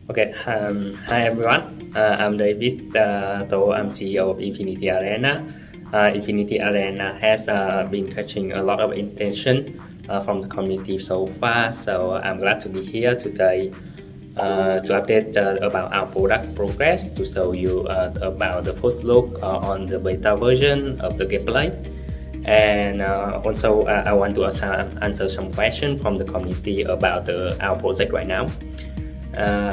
Okay, hi everyone. I'm David. I'm CEO of Infinity Arena. Infinity Arena has been catching a lot of attention from the community so far. So I'm glad to be here today to update about our product progress, to show you about the first look on the beta version of the gameplay. And also, I want to answer some questions from the community about our project right now.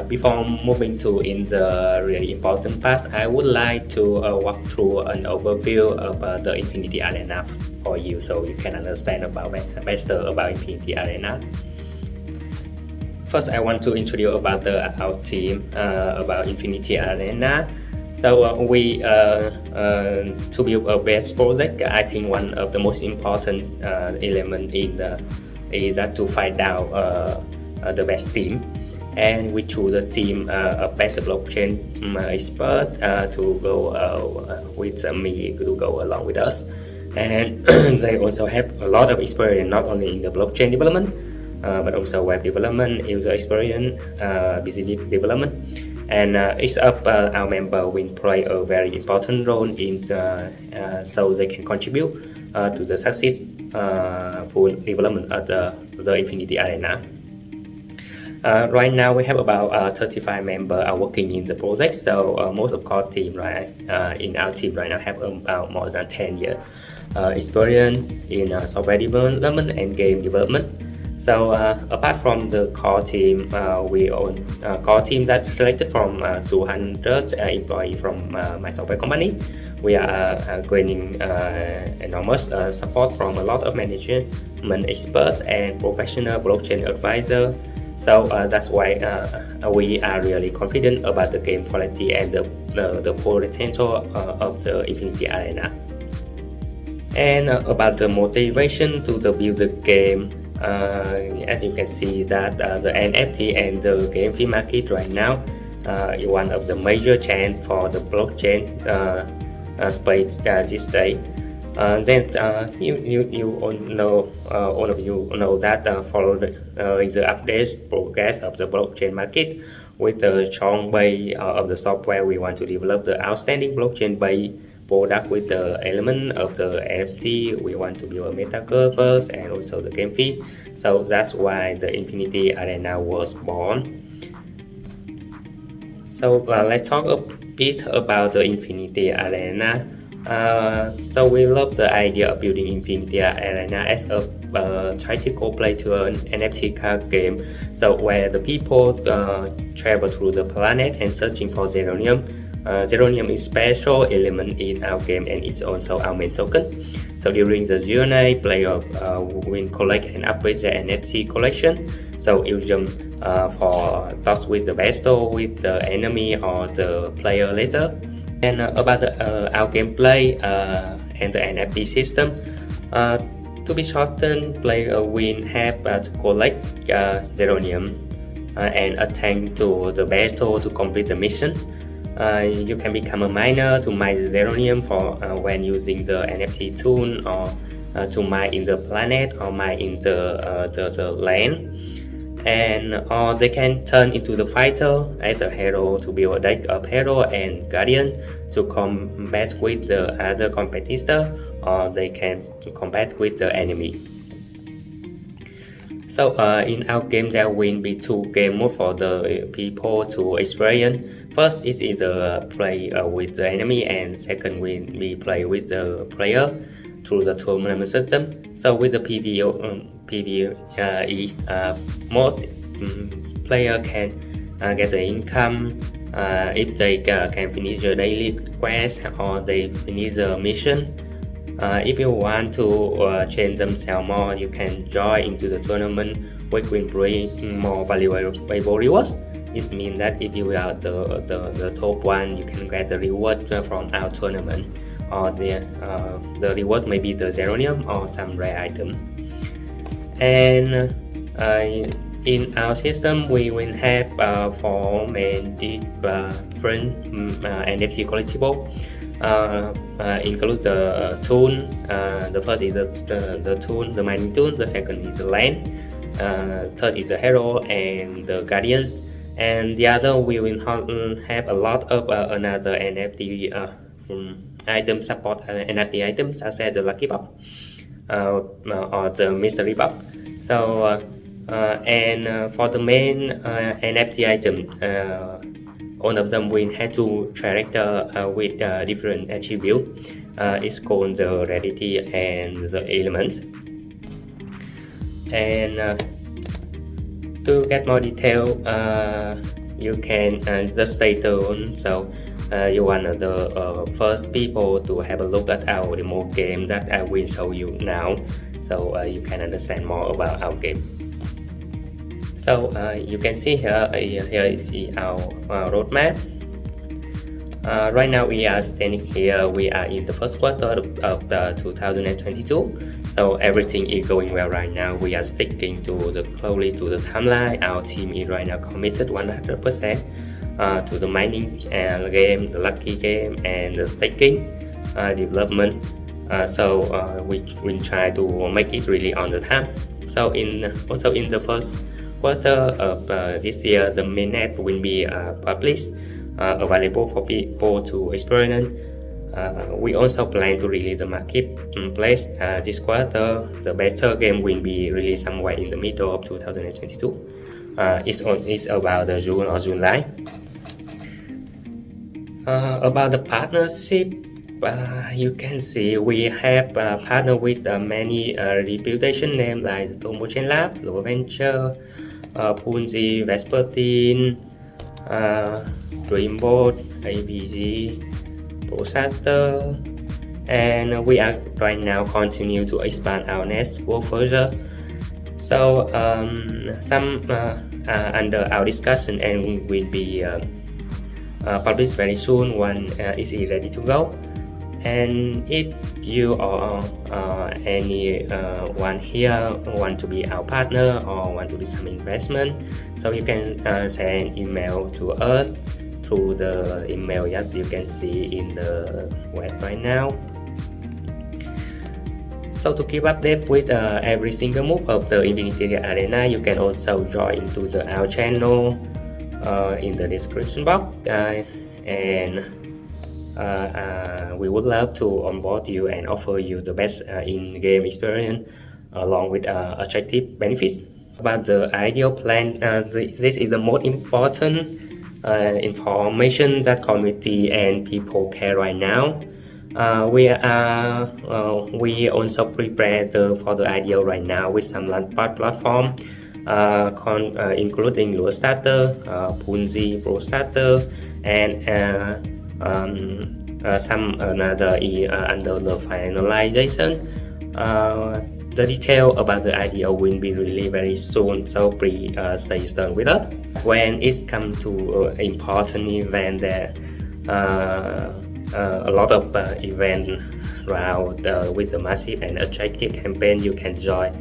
Before moving to in the really important part, I would like to walk through an overview of the Infinity Arena for you, so you can understand better about Infinity Arena. First, I want to introduce about our team about Infinity Arena. So to build a best project, I think one of the most important element is that to find out the best team, and we choose a team of best blockchain expert to go with me to go along with us, and they also have a lot of experience not only in the blockchain development but also web development, user experience, business development, and each of our member will play a very important role in so they can contribute to the successful development of the Infinity Arena. Right now we have about 35 members working in the project, so most of core team in our team right now have about more than 10 years experience in software development and game development. So apart from the core team, we own a core team that's selected from 200 employees from my software company. We are gaining enormous support from a lot of management experts and professional blockchain advisors. So that's why we are really confident about the game quality and the full potential of the Infinity Arena. And about the motivation to build the game, as you can see that the NFT and the game fee market right now is one of the major trends for the blockchain space this day. Then you all know, all of you know that follow the updates progress of the blockchain market with the strong base of the software. We want to develop the outstanding blockchain base product with the element of the NFT. We want to build a metaverse and also the game fee. So that's why the Infinity Arena was born. So let's talk a bit about the Infinity Arena. So we love the idea of building Infinity Arena as a tactical play to an NFT card game. So where the people travel through the planet and searching for Zeronium. Zeronium is special element in our game and it's also our main token. So during the journey, player will collect and upgrade the NFT collection. So you jump for toss with the battle with the enemy or the player later. And about our gameplay and the NFT system, to be shortened, player will have to collect Zeronium and attempt to the battle to complete the mission. You can become a miner to mine the Zeronium for when using the NFT tool, or to mine in the planet or mine in the land. And or they can turn into the fighter as a hero to build a deck of hero and guardian to combat with the other competitor, or they can combat with the enemy. So in our game there will be two game mode for the people to experience. First is either play with the enemy, and second will be play with the player through the tournament system. So with the PvE mode, player can get the income if they can finish the daily quest or they finish the mission. If you want to change themselves more, you can join into the tournament, which will bring more valuable rewards. It means that if you are the top one, you can get the reward from our tournament, or the reward may be the Zeronium or some rare item. And in our system, we will have four main different NFT collectible. Include the tool. The first is the tool, the mining tool. The second is the land. Third is the hero and the guardians. and the other we will have a lot of another NFT item support NFT items such as the lucky box or the mystery box. So and for the main NFT item, all of them will have two character with different attributes. It's called the rarity and the element. And to get more detail, you can just stay tuned. So you're one of the first people to have a look at our demo game that I will show you now, so you can understand more about our game. So you can see here is our roadmap. Right now we are standing here. We are in the first quarter of the 2022. So everything is going well right now. We are sticking to the closely to the timeline. Our team is right now committed 100% to the mining game, the lucky game, and the staking development. So we will try to make it really on the time. So also in the first quarter of this year, the mainnet will be published, available for people to experiment. We also plan to release the marketplace this quarter. The beta game will be released somewhere in the middle of 2022. It's about the June or July. About the partnership, you can see we have partnered with many reputation names like Tomo Chain Lab, Low Venture, Punzi, Vespertine, Dreamboat, ABG, Processor, and we are right now continue to expand our network further. So some under our discussion and will be published very soon when is ready to go. And if you or anyone here want to be our partner or want to do some investment, so you can send email to us through the email that you can see in the web right now. So to keep update with every single move of the Infinity Arena, you can also join to our channel in the description box, and we would love to onboard you and offer you the best in-game experience along with attractive benefits. About the ideal plan, this is the most important information that community and people care right now. We also prepare for the ideal right now with some launchpad platform, including Lure Starter, Punzi, Pro Starter, and some another under the finalization. The detail about the idea will be released very soon, so please stay tuned with us. When it comes to important event, there a lot of event around with the massive and attractive campaign. You can join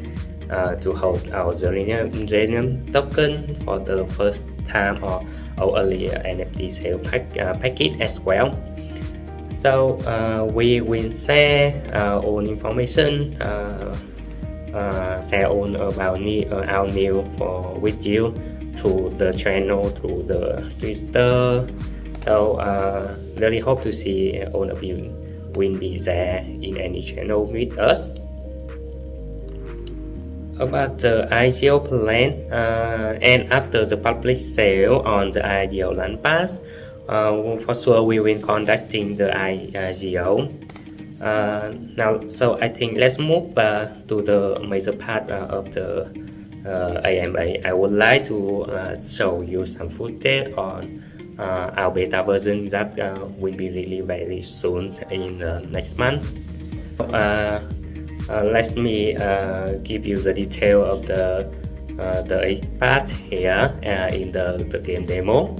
to hold our Zerium token for the first time or early NFT sale package as well. So we will share our own information, share all about our news with you through the channel, through the Twitter. So really hope to see all of you will be there in any channel with us. About the ICO plan, and after the public sale on the IDO land pass, for sure we will conducting the ICO. Now, so I think let's move to the major part of the AMA. I would like to show you some footage on our beta version that will be released very soon in next month. Let me give you the detail of the part here in the game demo.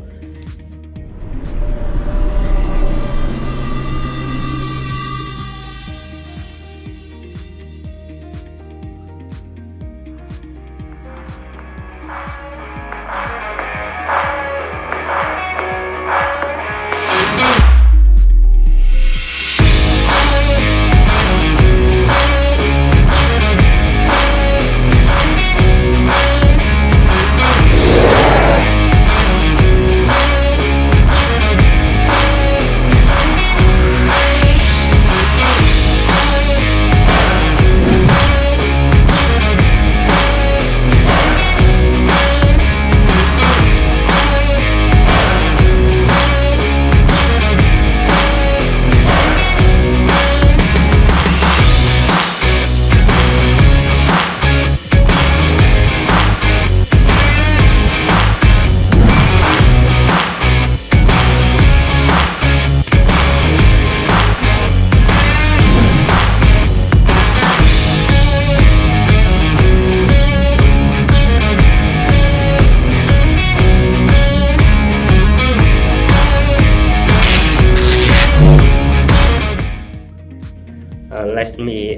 let me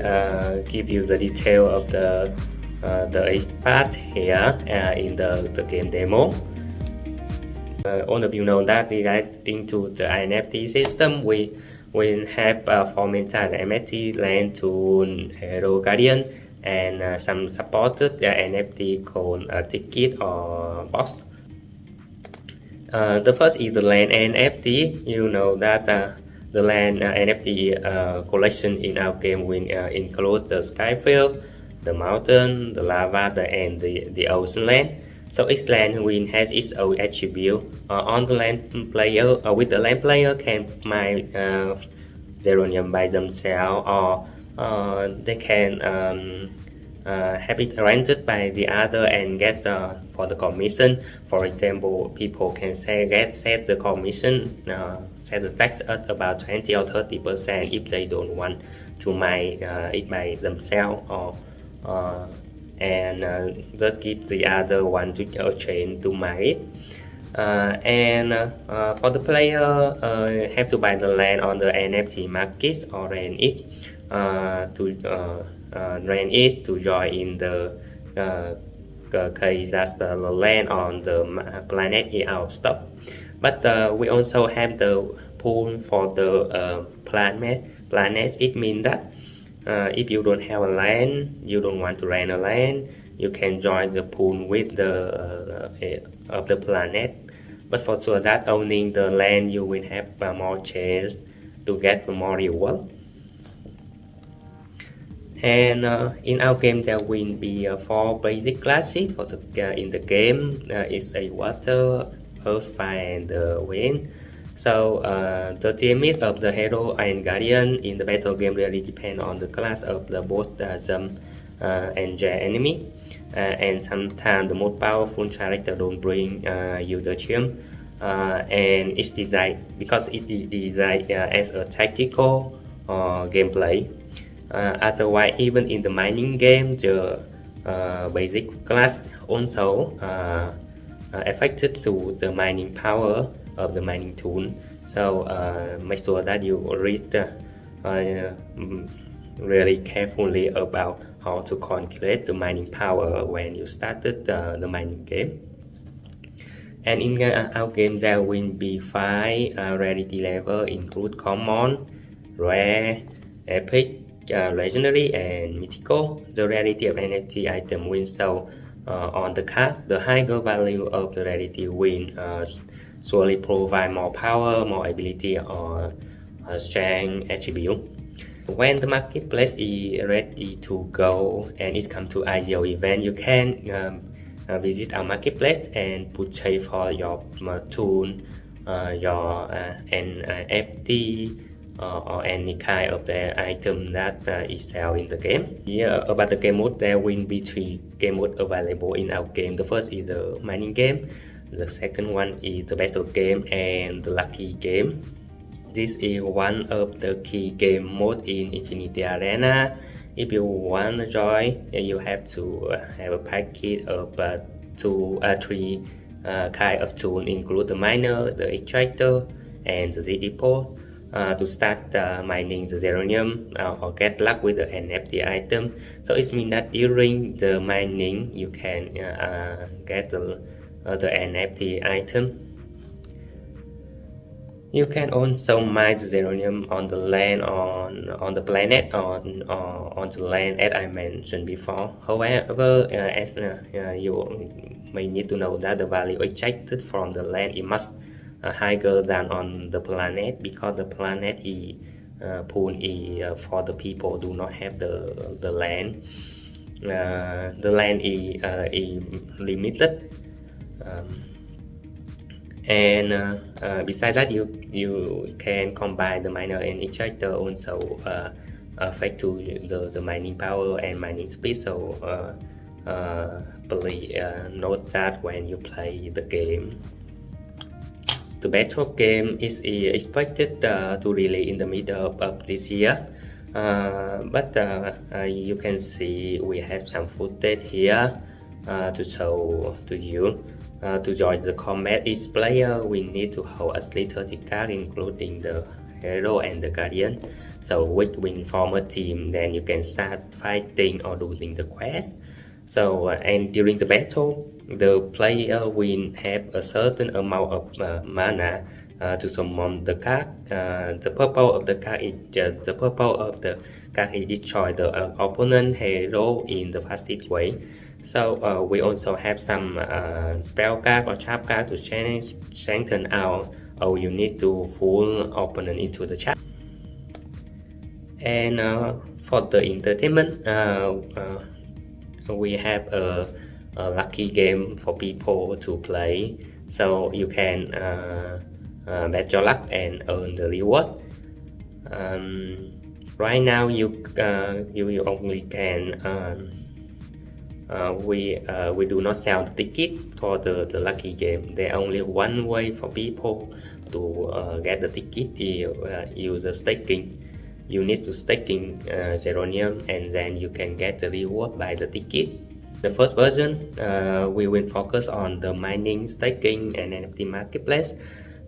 give you the detail of the each part here in the game demo. All of you know that relating to the NFT system, we will have for maintain the NFT land tool, Hero Guardian, and some supported NFT called ticket or box. The first is the land NFT. You know that the land NFT collection in our game will include the skyfield, the mountain, the lava, and the ocean land. So each land will has its own attribute. On the land player, with the land player can mine Zeronium by themselves, or they can have it rented by the other and get for the commission. For example, people can set the commission, set the tax at about 20 or 30% if they don't want to mine it by themselves, or just give the other one to a chain to mine it. For the player, have to buy the land on the NFT market or rent it to join in the case that the land on the planet is out of stock. But we also have the pool for the planet. It means that if you don't have a land, you don't want to rent a land, you can join the pool with the of the planet. But for sure that owning the land, you will have more chance to get more reward. And in our game there will be 4 basic classes for the in the game. It's a water, earth, fire, and wind. So the damage of the hero and guardian in the battle game really depend on the class of the both them and their enemy. And sometimes the most powerful character don't bring you the gem, and it's designed because it is designed as a tactical gameplay. Otherwise, even in the mining game, the basic class also affected to the mining power of the mining tool. So make sure that you read really carefully about how to calculate the mining power when you started the mining game. And in our game there will be 5 rarity level, include common, rare, epic, legendary, and mythical. The rarity of NFT item will show on the card. The higher value of the rarity will surely provide more power, more ability, or strength attribute. When the marketplace is ready to go and it's come to ideal event, you can visit our marketplace and purchase for your tool, your NFT, or any kind of the item that is sell in the game. Here about the game mode, there will be 3 game modes available in our game. The first is the mining game, the second one is the battle game, and the lucky game. This is one of the key game mode in Infinity Arena. If you want to join, you have to have a package of 3 kind of tools, include the miner, the extractor, and the Z-depot. To start mining the Zeronium or get luck with the NFT item. So it means that during the mining you can get the NFT item. You can also mine the Zeronium on the land, on the planet, on the land as I mentioned before. However, as you may need to know that the value extracted from the land it must higher than on the planet, because the planet is pool is for the people do not have the land. The land is limited, and besides that, you can combine the miner and extractor also affect to the mining power and mining speed. So please note that when you play the game. The battle game is expected to release in the middle of this year, but you can see we have some footage here to show to you. To join the combat, each player will need to hold a 30 card, including the hero and the guardian. So which win form a team, then you can start fighting or doing the quest. So and during the battle, the player will have a certain amount of mana to summon the card. The purpose of the card is destroy the opponent hero in the fastest way. So we also have some spell card or trap card to strengthen our unit to pull opponent into the trap. And for the entertainment, we have a lucky game for people to play. So you can bet your luck and earn the reward. Right now you only can we do not sell the ticket for the lucky game. There only one way for people to get the ticket is use the staking. You need to staking Zeronium, and then you can get the reward by the ticket. The first version we will focus on the mining, staking and NFT marketplace.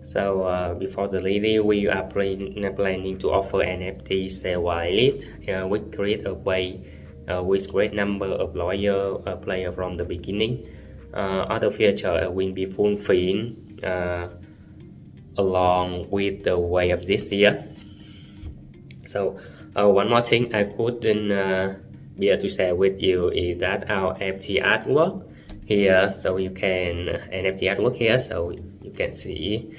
So before the release, we are planning to offer NFT sale wallet. We create a way with great number of loyal players from the beginning. Other features will be fulfilled along with the way of this year. So one more thing I couldn't be able to share with you is that our NFT artwork here. So you can NFT artwork here, so you can see.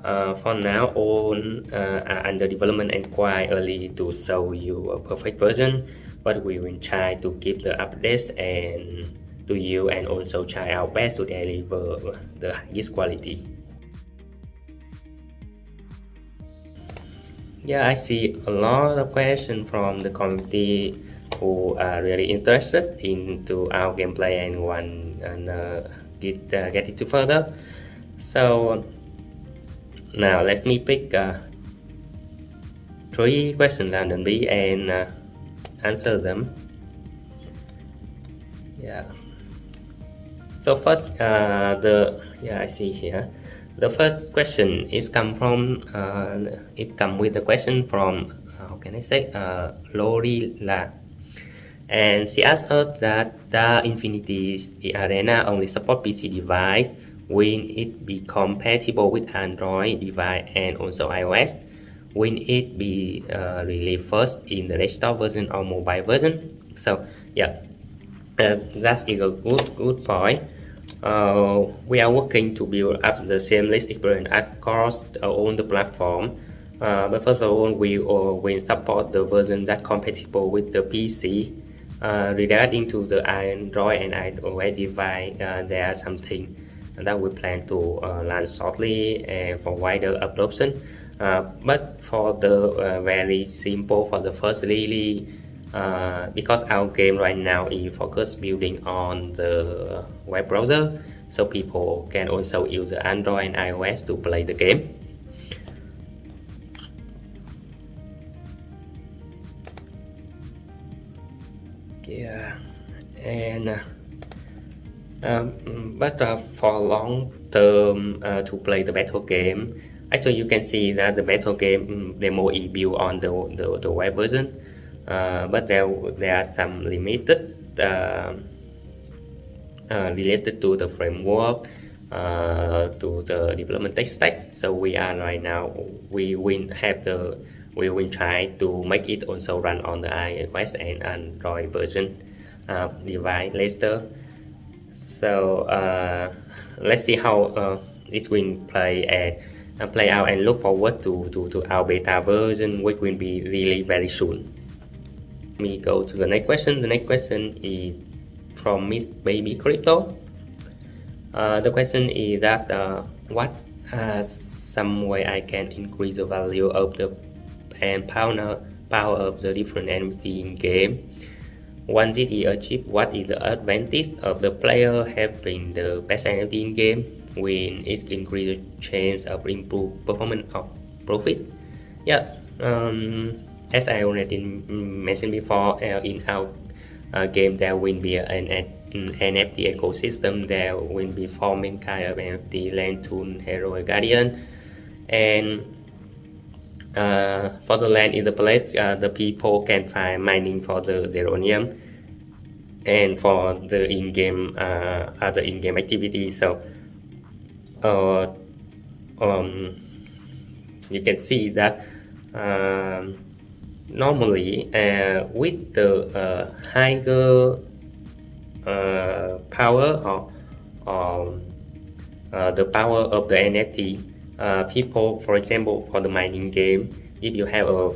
For now, all are under development and quite early to show you a perfect version, but we will try to keep the updates and to you, and also try our best to deliver the highest quality. Yeah, I see a lot of questions from the community who are really interested into our gameplay and want get it to further. So now let me pick 3 questions randomly and answer them. Yeah. So first, I see here. The first question is come with the question from how can I say Lorila, and she asked us that the Infinity Arena only support PC device. Will it be compatible with Android device and also iOS? Will it be released first in the desktop version or mobile version? So yeah, that's a good point. We are working to build up the seamless experience across all the platform. But first of all, we will support the version that compatible with the PC. Regarding to the Android and iOS device, there are something that we plan to launch shortly and for wider adoption. But for the very simple, for the first release, because our game right now is focused building on the web browser, so people can also use the Android and iOS to play the game. Yeah, and but for long term to play the battle game, actually you can see that the battle game demo is built on the web version. But there are some limited related to the framework, to the development tech stack. So we are right now we will try to make it also run on the iOS and Android version device later. So let's see how it will play out, and look forward to our beta version, which will be really very soon. Let me go to the next question. The next question is from Miss Baby Crypto. The question is that what some way I can increase the value of the and power of the different NFT in game. Once it is achieved, what is the advantage of the player having the best NFT in game when it increases chance of improved performance of profit? Yeah. As I already mentioned before, in our game there will be an NFT ecosystem. There will be 4 main kind of NFT: Land, Tool, Hero, and Guardian. And For the land in the place, the people can find mining for the Zeronium and for the in-game other in-game activities. So uh, um, you can see that normally with the higher power or the power of the NFT, people, for example, for the mining game, if you have a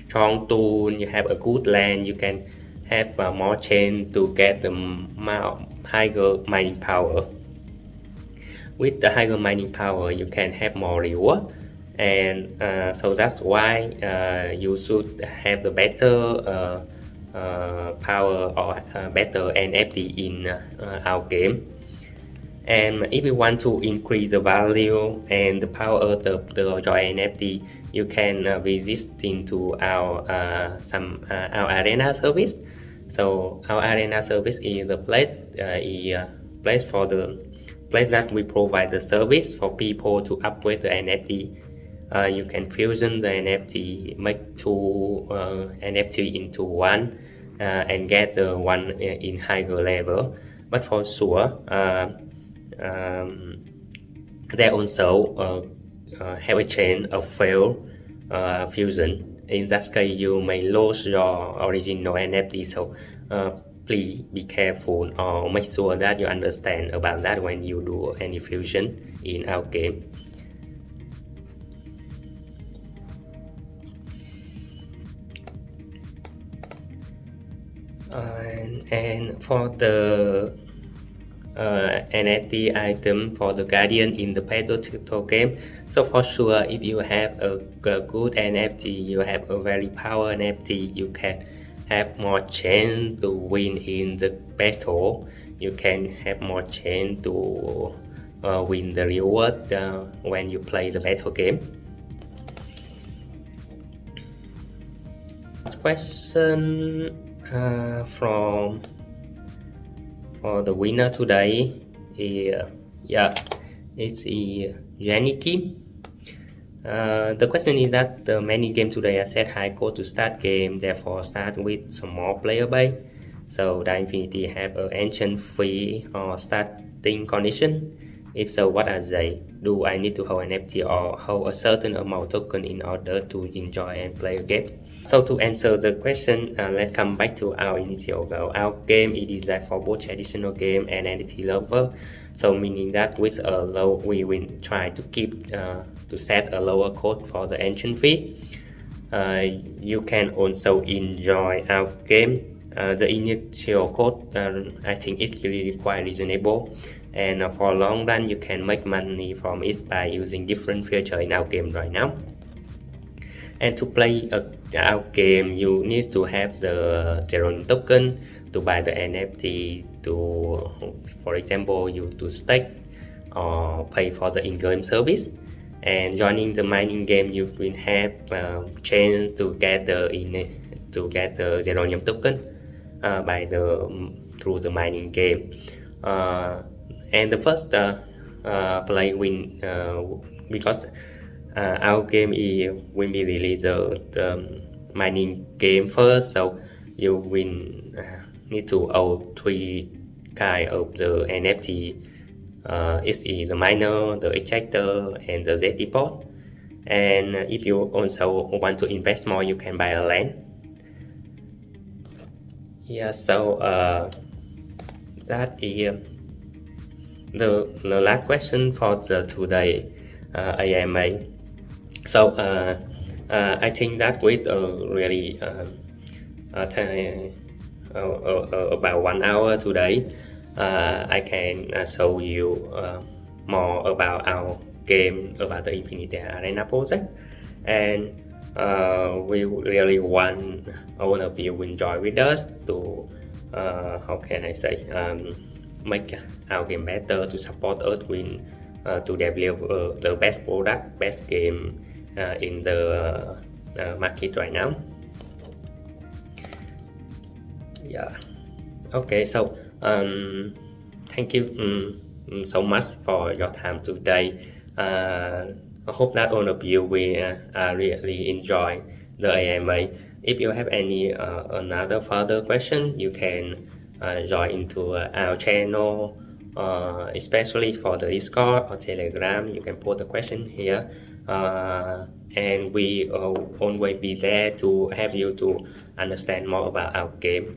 strong tool, you have a good land, you can have more chain to get the higher mining power. With the higher mining power, you can have more reward, and so that's why you should have the better power or better NFT in our game. And if you want to increase the value and the power of your NFT, you can visit into our our arena service. So our arena service is the place for the place that we provide the service for people to upgrade the NFT. You can fusion the NFT, make two NFT into one, and get the one in higher level. But for sure, they also have a chain of failed fusion. In that case, you may lose your original NFT. So please be careful or make sure that you understand about that when you do any fusion in our game. And for the NFT item for the Guardian in the Pedro game. So for sure, if you have a good NFT, you have a very power NFT, you can have more chance to win in the battle. You can have more chance to win the reward when you play the battle game. Question from for the winner today is it's Jenny Kim. The question is that the many games today are set high cost to start game, therefore start with small player base. So the Infinity have an ancient fee or starting condition? If so, what are they? Do I need to hold an NFT or hold a certain amount of token in order to enjoy and play a game? So to answer the question, let's come back to our initial goal. Our game is designed for both traditional game and NFT lover. So meaning that with a low, we will try to keep to set a lower cost for the ancient fee. You can also enjoy our game. The initial cost I think is really quite reasonable, and for long run you can make money from it by using different features in our game right now. And to play our game, you need to have the Zero token to buy the NFT, to, for example, you to stake or pay for the in-game service. And joining the mining game, you will have chance to get the Zeronium token by through the mining game. And the first play win because our game will be released the mining game first, so you will need to own three kind of the NFT. It's the miner, the extractor, and the Z depot. And if you also want to invest more, you can buy a land. Yeah, so that is the last question for the today AMA. So I think that with really about 1 hour today, I can show you more about our game, about the Infinity Arena project, and we really want all of you enjoy with us to how can I say make our game better, to support us with to develop the best product, best game in the market right now. Yeah, okay, so thank you so much for your time today. I hope that all of you will really enjoy the AMA. If you have any another further question, you can join into our channel, especially for the Discord or Telegram. You can put the question here, and we always be there to help you to understand more about our game.